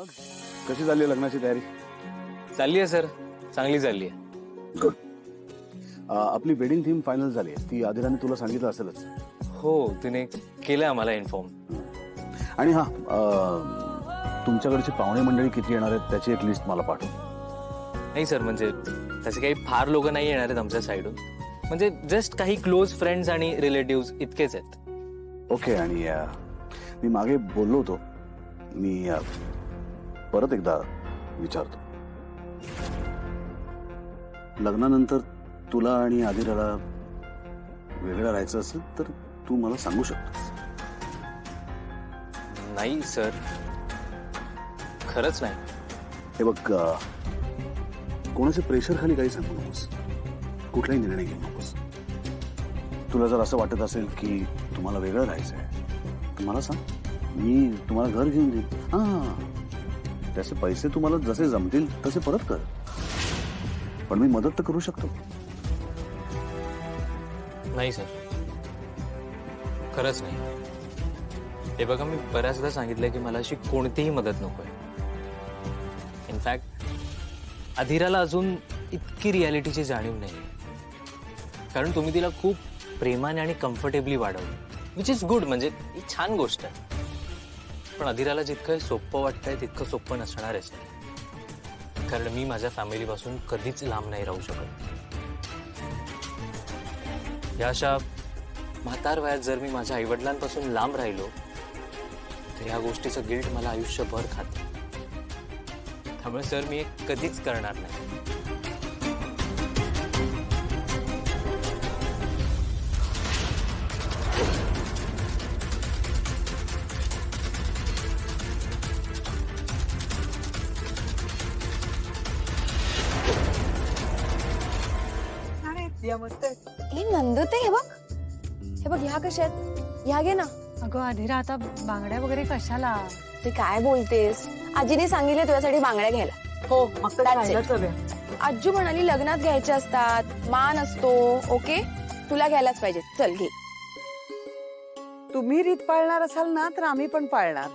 मग कशी झाली लग्नाची तयारी? चालली आहे सर, चांगली चालली आहे. गुड. आपली वेडिंग थीम फायनल झाली आहे. ती आदिराने तुला सांगितलं असेलच. हो, तिने केलं आम्हाला इन्फॉर्म. आणि हा तुमच्याकडची पाहुणे मंडळी किती येणार आहेत त्याची एक लिस्ट मला पाठव. नाही सर, म्हणजे तसे काही फार लोक नाही येणार आहेत आमच्या साईडून. म्हणजे जस्ट काही क्लोज फ्रेंड्स आणि रिलेटिव्ह इतकेच आहेत. ओके. आणि मी मागे बोललो होतो, मी परत एकदा विचारतो. लग्नानंतर तुला आणि आदिराला वेगळं राहायचं असेल तर तू मला सांगू शकतोस. नाही सर, खरंच नाही. हे बघ, कोणाच्या प्रेशर खाली काही सांगू नकोस, कुठलाही निर्णय घेऊ नकोस. तुला जर असं वाटत असेल की तुम्हाला वेगळं राहायचं आहे तर मला सांग, मी तुम्हाला घर घेऊन देईन. हा, त्याचे पैसे तुम्हाला जसे जमतील तसे परत कर, पण मी मदत तर करू शकतो. नाही सर, खरंच नाही. हे बघा, मी बऱ्याचदा सांगितलं की मला अशी कोणतीही मदत नकोय. इनफॅक्ट अधीराला अजून इतकी रियालिटीची जाणीव नाही, कारण तुम्ही तिला खूप प्रेमाने आणि कम्फर्टेबली वाढवलं, विच इज गुड. म्हणजे ही छान गोष्ट आहे. पण अधीराला जितकं सोपं वाटतंय तितकं सोपं नसणार आहे, कारण मी माझ्या फॅमिलीपासून कधीच लांब नाही राहू शकत. या अशा म्हातार वयात जर मी माझ्या आईवडिलांपासून लांब राहिलो तर ह्या गोष्टीचं गिल्ट मला आयुष्यभर खाते. त्यामुळे सर, मी हे कधीच करणार नाही. हे नंदुते, हे बघ ह्या कशा आहेत, ह्या घे ना. अगं अधीरा, आता बांगड्या वगैरे कशाला? ते काय बोलतेस, आजीने सांगितले तुझ्यासाठी बांगड्या घ्यायला. हो, मग तर That's घ्यायलाच हव्या. आजू म्हणाली लग्नात घ्यायच्या असतात, मान असतो. ओके, तुला घ्यायलाच पाहिजे. चल घे. तुम्ही रीत पाळणार असाल ना तर आम्ही पण पाळणार.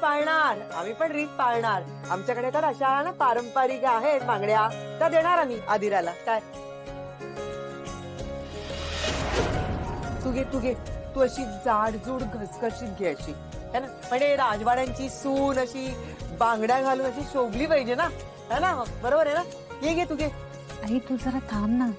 पाळणार आम्ही पण रीत पाळणार. आमच्याकडे तर अशा ना पारंपरिक आहेत बांगड्या, त्या देणार आम्ही आदिराला. काय तू घे तू अशी जाडजूड घसघशीत घे अशी, है ना. म्हणजे राजवाड्यांची सून अशी बांगड्या घालून अशी शोभली पाहिजे ना, है ना. बरोबर आहे ना. घे तू घे. आई तू जरा थांब ना.